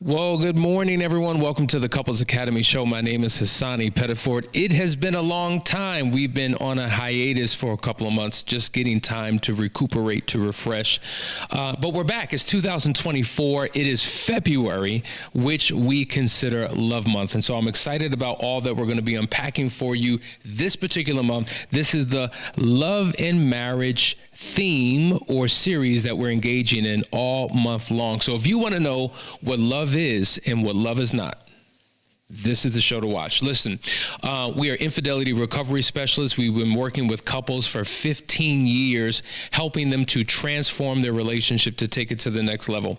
Well, good morning, everyone. Welcome to the Couples Academy show. My name is Hsnani Pettiford. It has been a long time. We've been on a hiatus for a couple of months, just getting time to recuperate, to refresh. But we're back. It's 2024. It is February, which we consider Love Month. And so I'm excited about all that we're going to be unpacking for you this particular month. This is the Love and Marriage theme or series that we're engaging in all month long. So if you want to know what love is and what love is not, this is the show to watch. Listen, we are infidelity recovery specialists. We've been working with couples for 15 years, helping them to transform their relationship to take it to the next level.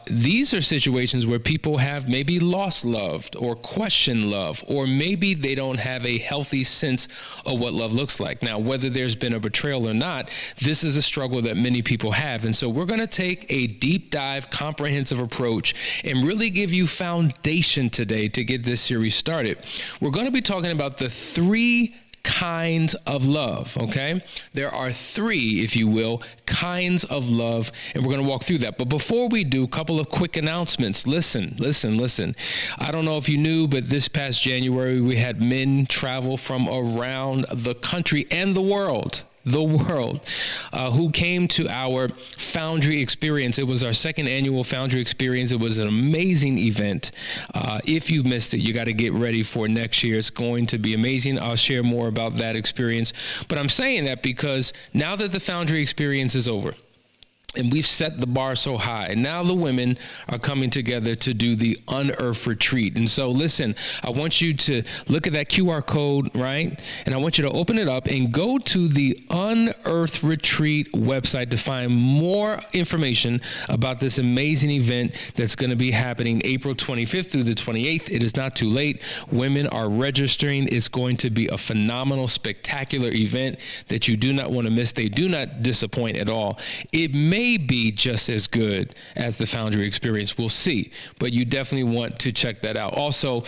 These are situations where people have maybe lost love or questioned love, or maybe they don't have a healthy sense of what love looks like. Now, whether there's been a betrayal or not, this is a struggle that many people have. And so we're going to take a deep dive, comprehensive approach and really give you foundation today to get this series started. We're going to be talking about the three kinds of love, okay? There are three, if you will, kinds of love, and we're going to walk through that. But before we do, a couple of quick announcements. Listen. I don't know if you knew, but this past January, we had men travel from around the country and the world, who came to our Foundry experience. It was our second annual Foundry experience. It was an amazing event. If you missed it, you got to get ready for next year. It's going to be amazing. I'll share more about that experience. But I'm saying that because now that the Foundry experience is over, and we've set the bar so high, and now the women are coming together to do the Unearthed retreat. And so listen, I want you to look at that QR code, right? And I want you to open it up and go to the Unearthed retreat website to find more information about this amazing event that's going to be happening April 25th through the 28th. It is not too late. Women are registering. It's going to be a phenomenal, spectacular event that you do not want to miss. They do not disappoint at all. It may be just as good as the Foundry experience. We'll see, but you definitely want to check that out. Also,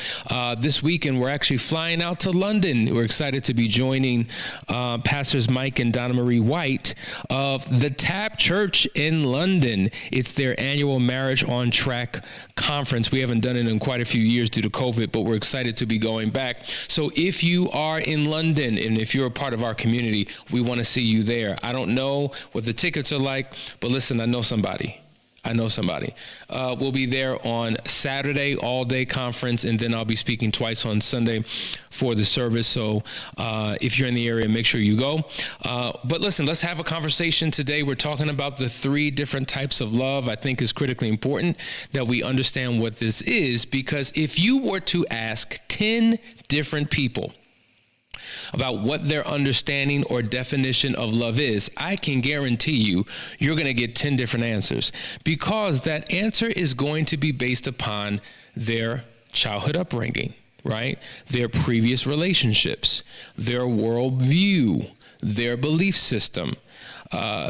this weekend, we're actually flying out to London. We're excited to be joining Pastors Mike and Donna Marie White of the Tap Church in London. It's their annual Marriage on Track conference. We haven't done it in quite a few years due to COVID, but we're excited to be going back. So if you are in London and if you're a part of our community, we want to see you there. I don't know what the tickets are like, but listen, I know somebody. We'll be there on Saturday, all-day conference, and then I'll be speaking twice on Sunday for the service. So if you're in the area, make sure you go. But listen, let's have a conversation today. We're talking about the three different types of love. I think it's critically important that we understand what this is, because if you were to ask 10 different people about what their understanding or definition of love is, I can guarantee you're going to get 10 different answers, because that answer is going to be based upon their childhood upbringing, right? Their previous relationships, their worldview, their belief system,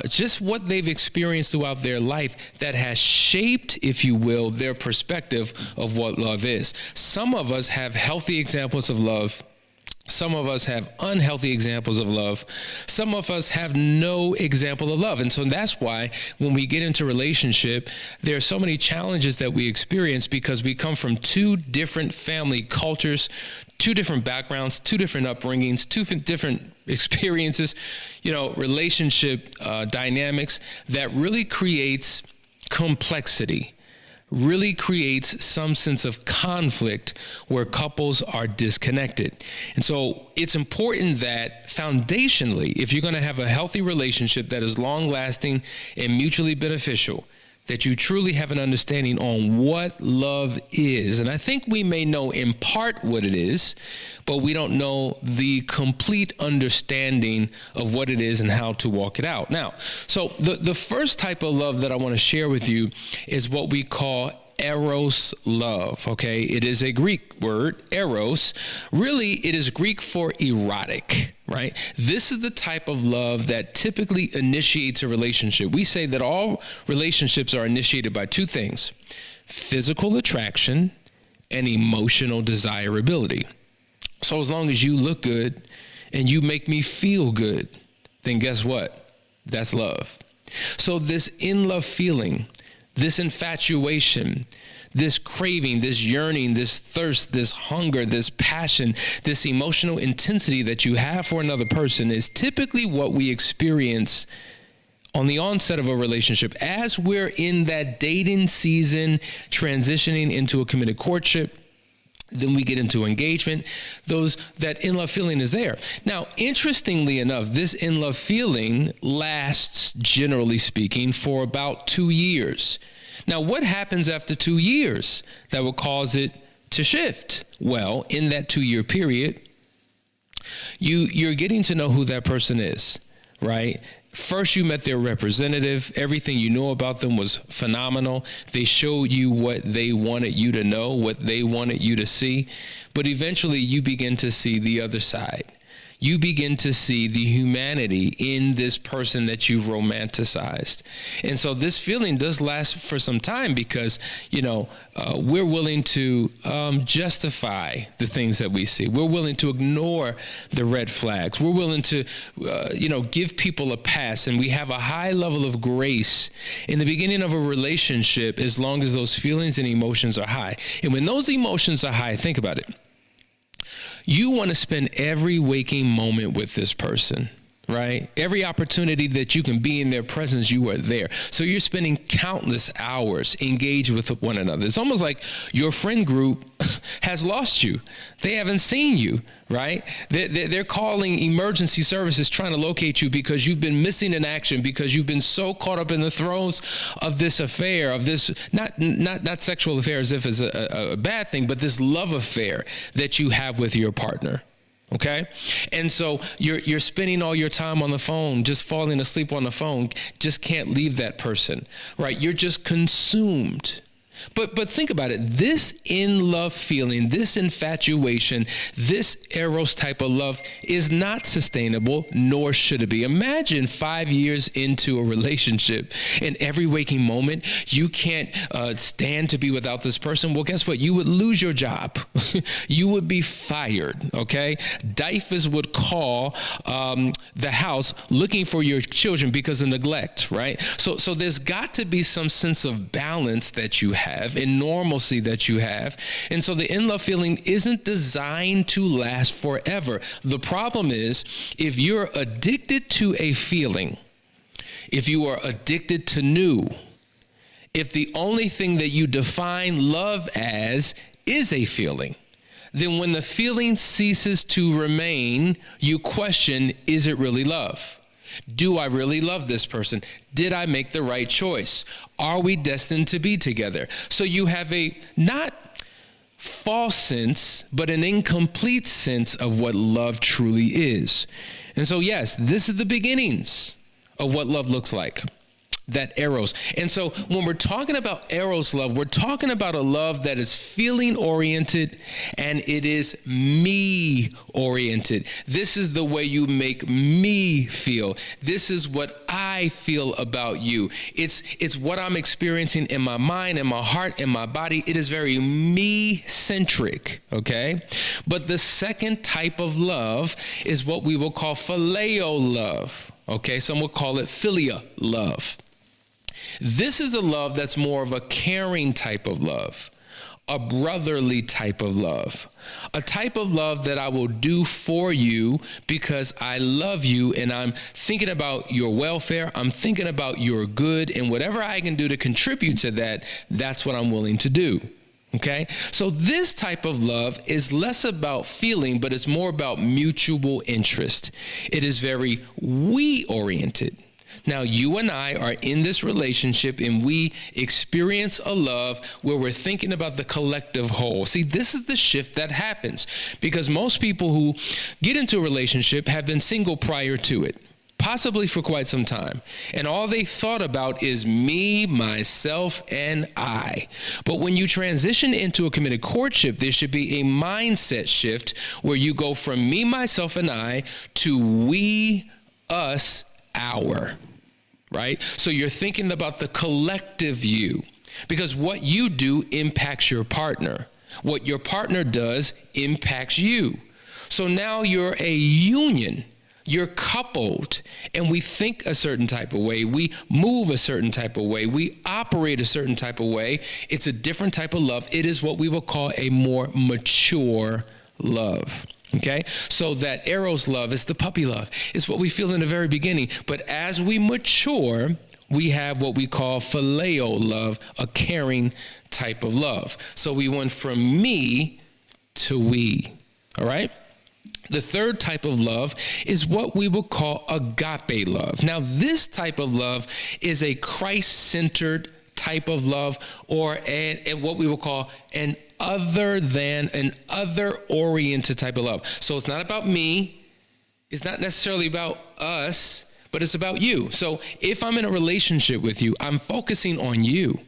just what they've experienced throughout their life that has shaped, if you will, their perspective of what love is. Some of us have healthy examples of love. Some of us have unhealthy examples of love. Some of us have no example of love. And so that's why when we get into relationship, there are so many challenges that we experience, because we come from two different family cultures, two different backgrounds, two different upbringings, two different experiences, relationship dynamics that really creates complexity, really creates some sense of conflict where couples are disconnected. And so it's important that foundationally, if you're going to have a healthy relationship that is long-lasting and mutually beneficial, that you truly have an understanding on what love is. And I think we may know in part what it is, but we don't know the complete understanding of what it is and how to walk it out. Now, so the first type of love that I want to share with you is what we call Eros Love, okay? It is a Greek word, eros. Really, it is Greek for erotic, right? This is the type of love that typically initiates a relationship. We say that all relationships are initiated by two things: physical attraction and emotional desirability. So as long as you look good and you make me feel good, then guess what? That's love. So this in-love feeling, this infatuation, this craving, this yearning, this thirst, this hunger, this passion, this emotional intensity that you have for another person is typically what we experience on the onset of a relationship. As we're in that dating season, transitioning into a committed courtship, then we get into engagement, that in-love feeling is there. Now, interestingly enough, this in-love feeling lasts, generally speaking, for about 2 years. Now, what happens after 2 years that will cause it to shift? Well, in that 2-year period, you're getting to know who that person is, right? First, you met their representative. Everything you know about them was phenomenal. They showed you what they wanted you to know, what they wanted you to see. But eventually, you begin to see the other side. You begin to see the humanity in this person that you've romanticized. And so this feeling does last for some time because, we're willing to justify the things that we see. We're willing to ignore the red flags. We're willing to, give people a pass. And we have a high level of grace in the beginning of a relationship as long as those feelings and emotions are high. And when those emotions are high, think about it. You want to spend every waking moment with this person, right? Every opportunity that you can be in their presence, you are there. So you're spending countless hours engaged with one another. It's almost like your friend group has lost you. They haven't seen you, right? They're calling emergency services trying to locate you because you've been missing in action, because you've been so caught up in the throes of this affair, of this, not sexual affair as if it's a bad thing, but this love affair that you have with your partner. Okay. And so you're spending all your time on the phone, just falling asleep on the phone, just can't leave that person, right? You're just consumed. But think about it. This in-love feeling, this infatuation, this Eros type of love is not sustainable, nor should it be. Imagine 5 years into a relationship and every waking moment, you can't stand to be without this person. Well, guess what? You would lose your job. You would be fired, okay? DIFAS would call the house looking for your children because of neglect, right? So there's got to be some sense of balance that you have and normalcy that you have. And so the in-love feeling isn't designed to last forever. The problem is if you're addicted to a feeling, if you are addicted to new, if the only thing that you define love as is a feeling, then when the feeling ceases to remain, you question, is it really love? Do I really love this person? Did I make the right choice? Are we destined to be together? So you have a not false sense, but an incomplete sense of what love truly is. And so, yes, this is the beginnings of what love looks like. That Eros. And so when we're talking about Eros love, we're talking about a love that is feeling oriented and it is me oriented. This is the way you make me feel. This is what I feel about you. It's what I'm experiencing in my mind, in my heart, in my body. It is very me-centric, okay? But the second type of love is what we will call Phileo Love, okay? Some will call it Phileo Love. This is a love that's more of a caring type of love, a brotherly type of love, a type of love that I will do for you because I love you and I'm thinking about your welfare. I'm thinking about your good, and whatever I can do to contribute to that, that's what I'm willing to do. Okay, so this type of love is less about feeling, but it's more about mutual interest. It is very we-oriented. Now, you and I are in this relationship and we experience a love where we're thinking about the collective whole. See, this is the shift that happens because most people who get into a relationship have been single prior to it, possibly for quite some time. And all they thought about is me, myself, and I. But when you transition into a committed courtship, there should be a mindset shift where you go from me, myself, and I to we, us, our. Right? So you're thinking about the collective you, because what you do impacts your partner. What your partner does impacts you. So now you're a union You're coupled, and we think a certain type of way. We move a certain type of way. We operate a certain type of way. It's a different type of love. It is what we will call a more mature love. Okay? So that Eros love is the puppy love. It's what we feel in the very beginning. But as we mature, we have what we call Phileo Love, a caring type of love. So we went from me to we. All right? The third type of love is what we will call Agape Love. Now, this type of love is a Christ-centered type of love, or what we will call an other-oriented type of love. So it's not about me. It's not necessarily about us, but it's about you. So if I'm in a relationship with you, I'm focusing on you.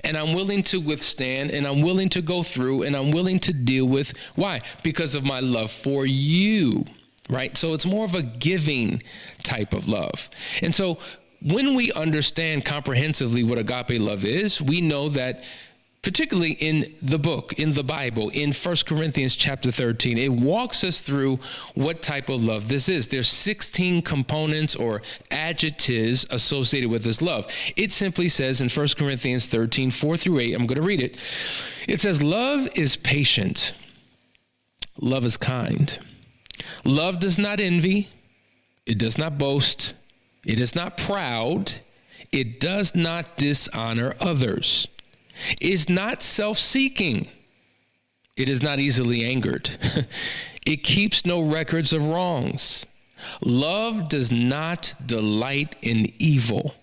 And I'm willing to withstand, and I'm willing to go through, and I'm willing to deal with. Why? Because of my love for you, right? So it's more of a giving type of love. And so when we understand comprehensively what agape love is, we know that particularly in the book, in the Bible, in 1 Corinthians chapter 13, it walks us through what type of love this is. There's 16 components or adjectives associated with this love. It simply says in 1 Corinthians 13, 4 through 8, I'm going to read it. It says, love is patient. Love is kind. Love does not envy. It does not boast. It is not proud. It does not dishonor others. Is not self-seeking. It is not easily angered. It keeps no records of wrongs. Love does not delight in evil,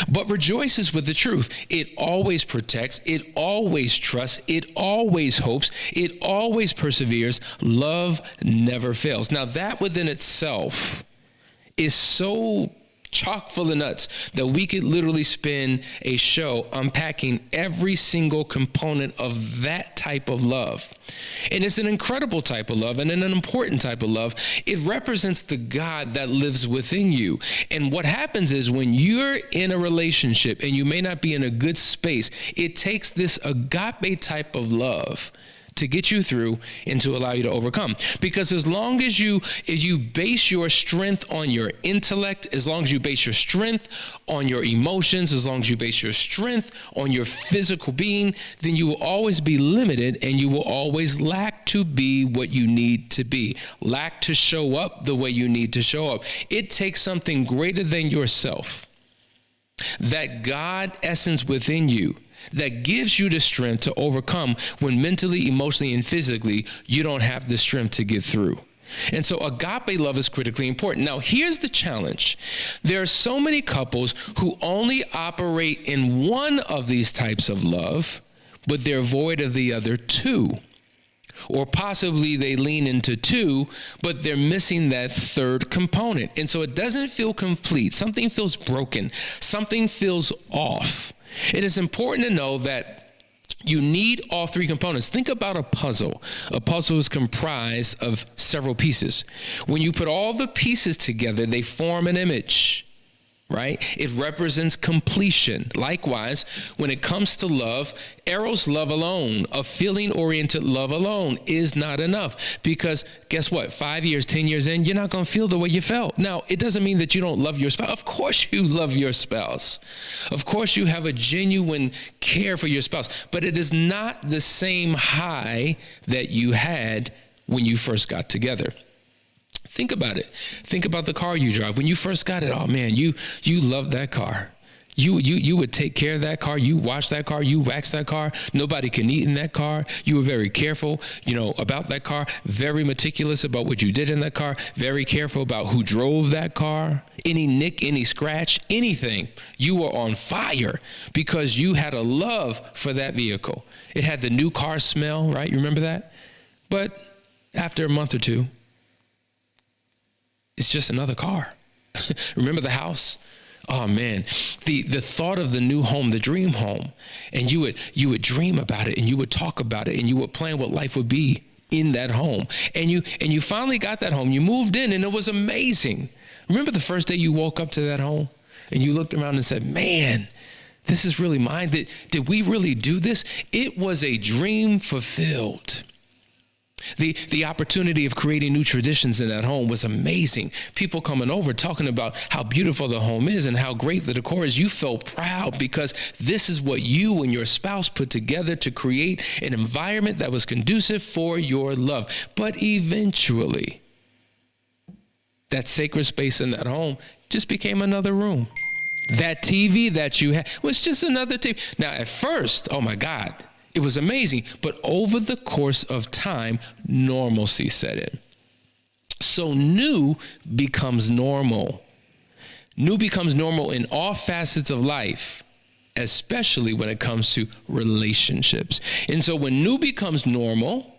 but rejoices with the truth. It always protects. It always trusts. It always hopes. It always perseveres. Love never fails. Now that within itself is so chock full of nuts that we could literally spend a show unpacking every single component of that type of love. And it's an incredible type of love and an important type of love. It represents the God that lives within you. And what happens is when you're in a relationship and you may not be in a good space, it takes this agape type of love to get you through and to allow you to overcome. Because as long as you base your strength on your intellect, as long as you base your strength on your emotions, as long as you base your strength on your physical being, then you will always be limited and you will always lack to be what you need to be, lack to show up the way you need to show up. It takes something greater than yourself, that God essence within you, that gives you the strength to overcome when mentally, emotionally, and physically you don't have the strength to get through. And so agape love is critically important. Now, here's the challenge. There are so many couples who only operate in one of these types of love, but they're void of the other two. Or possibly they lean into two, but they're missing that third component. And so it doesn't feel complete. Something feels broken. Something feels off. It is important to know that you need all three components. Think about a puzzle. A puzzle is comprised of several pieces. When you put all the pieces together, they form an image, right? It represents completion. Likewise, when it comes to love, Eros love alone, a feeling-oriented love alone is not enough. Because guess what? 5 years, 10 years in, you're not going to feel the way you felt. Now, it doesn't mean that you don't love your spouse. Of course you love your spouse. Of course you have a genuine care for your spouse. But it is not the same high that you had when you first got together. Think about it. Think about the car you drive. When you first got it, oh man, you loved that car. You would take care of that car. You wash that car. You wax that car. Nobody can eat in that car. You were very careful, about that car. Very meticulous about what you did in that car. Very careful about who drove that car. Any nick, any scratch, anything. You were on fire because you had a love for that vehicle. It had the new car smell, right? You remember that? But after a month or two, it's just another car. Remember the house? Oh man, the thought of the new home, the dream home, and you would dream about it, and you would talk about it, and you would plan what life would be in that home. And you finally got that home. You moved in, and it was amazing. Remember the first day you woke up to that home, and you looked around and said, "Man, this is really mine. Did we really do this?" It was a dream fulfilled. The opportunity of creating new traditions in that home was amazing. People coming over talking about how beautiful the home is and how great the decor is. You felt proud because this is what you and your spouse put together to create an environment that was conducive for your love. But eventually, that sacred space in that home just became another room. That TV that you had was just another TV. Now, at first, oh my God, it was amazing. But over the course of time, normalcy set in. So new becomes normal. New becomes normal in all facets of life, especially when it comes to relationships. And so when new becomes normal,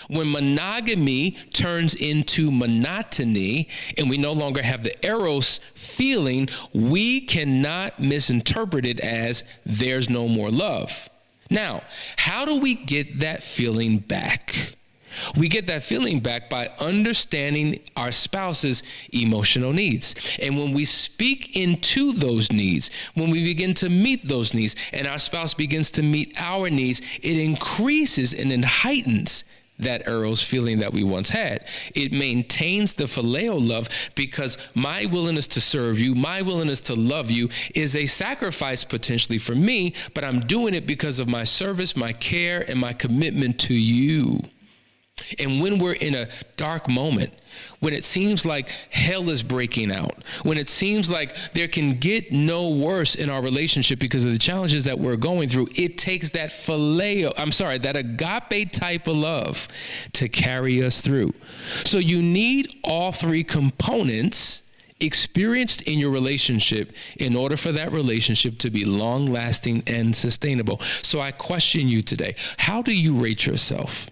when monogamy turns into monotony and we no longer have the Eros feeling, we cannot misinterpret it as there's no more love. Now, how do we get that feeling back? We get that feeling back by understanding our spouse's emotional needs. And when we speak into those needs, when we begin to meet those needs and our spouse begins to meet our needs, it increases and it heightens that Eros feeling that we once had. It maintains the Phileo love because my willingness to serve you, my willingness to love you is a sacrifice potentially for me, but I'm doing it because of my service, my care, and my commitment to you. And when we're in a dark moment, when it seems like hell is breaking out, when it seems like there can get no worse in our relationship because of the challenges that we're going through, it takes that that agape type of love to carry us through. So you need all three components experienced in your relationship in order for that relationship to be long-lasting and sustainable. So I question you today, how do you rate yourself?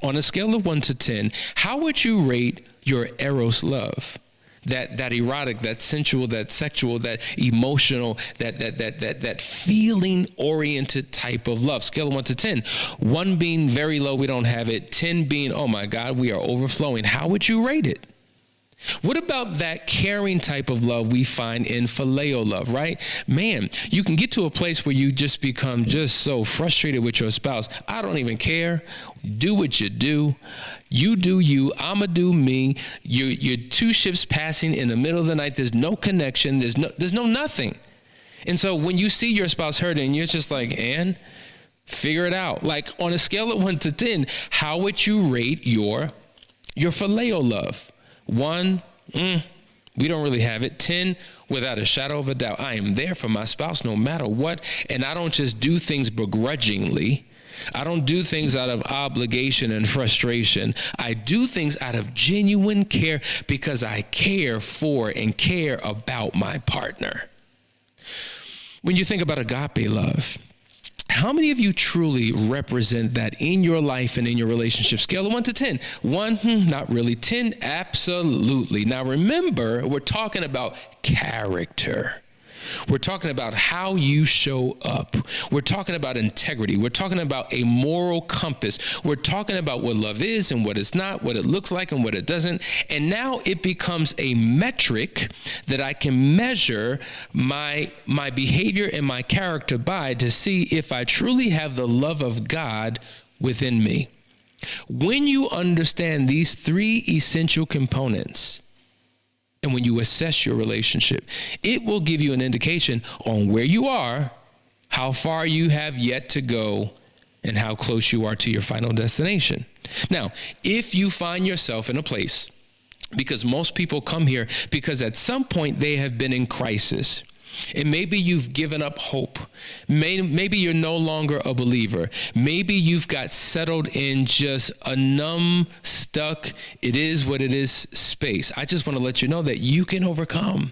On a scale of 1 to 10, how would you rate your Eros love? That erotic, that sensual, that sexual, that emotional, that feeling-oriented type of love. Scale of 1 to 10. 1 being very low, we don't have it. 10 being, oh my God, we are overflowing. How would you rate it? What about that caring type of love we find in Phileo love, right? Man, you can get to a place where you just become just so frustrated with your spouse. I don't even care. Do what you do. You do you. I'ma do me. You're two ships passing in the middle of the night. There's no connection. There's no nothing. And so when you see your spouse hurting, you're just like, and figure it out. Like on a scale of 1 to 10, how would you rate your Phileo love? 1, we don't really have it. 10, without a shadow of a doubt. I am there for my spouse no matter what. And I don't just do things begrudgingly. I don't do things out of obligation and frustration. I do things out of genuine care because I care for and care about my partner. When you think about agape love, how many of you truly represent that in your life and in your relationship? Scale of 1 to 10. 1, not really. 10, absolutely. Now remember, we're talking about character. We're talking about how you show up. We're talking about integrity. We're talking about a moral compass. We're talking about what love is and what it's not, what it looks like and what it doesn't. And now it becomes a metric that I can measure my behavior and my character by to see if I truly have the love of God within me. When you understand these 3 essential components, and when you assess your relationship, it will give you an indication on where you are, how far you have yet to go, and how close you are to your final destination. Now, if you find yourself in a place, because most people come here because at some point they have been in crisis, and maybe you've given up hope. Maybe you're no longer a believer. Maybe you've got settled in just a numb, stuck, it is what it is space. I just want to let you know that you can overcome.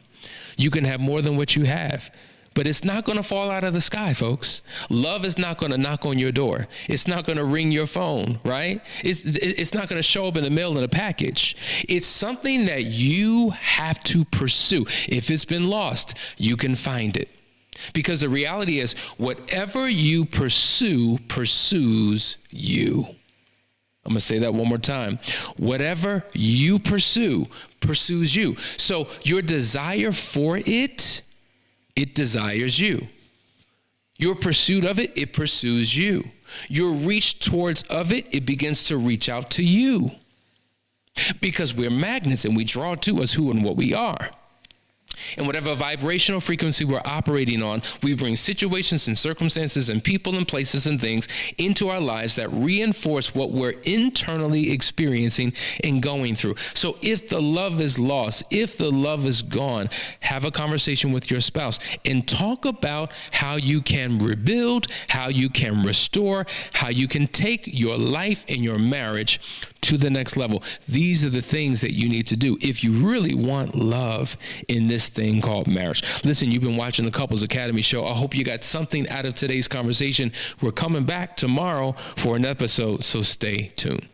You can have more than what you have. But it's not going to fall out of the sky, folks. Love is not going to knock on your door. It's not going to ring your phone, right? It's not going to show up in the mail in a package. It's something that you have to pursue. If it's been lost, you can find it. Because the reality is, whatever you pursue, pursues you. I'm going to say that one more time. Whatever you pursue, pursues you. So your desire for it desires you. Your pursuit of it, it pursues you. your reach towards of it begins to reach out to you. Because we're magnets and we draw to us who and what we are. And whatever vibrational frequency we're operating on, we bring situations and circumstances and people and places and things into our lives that reinforce what we're internally experiencing and going through. So if the love is lost, if the love is gone, have a conversation with your spouse and talk about how you can rebuild, how you can restore, how you can take your life and your marriage to the next level. These are the things that you need to do if you really want love in this thing called marriage. Listen, you've been watching the Couples Academy show. I hope you got something out of today's conversation. We're coming back tomorrow for an episode, so stay tuned.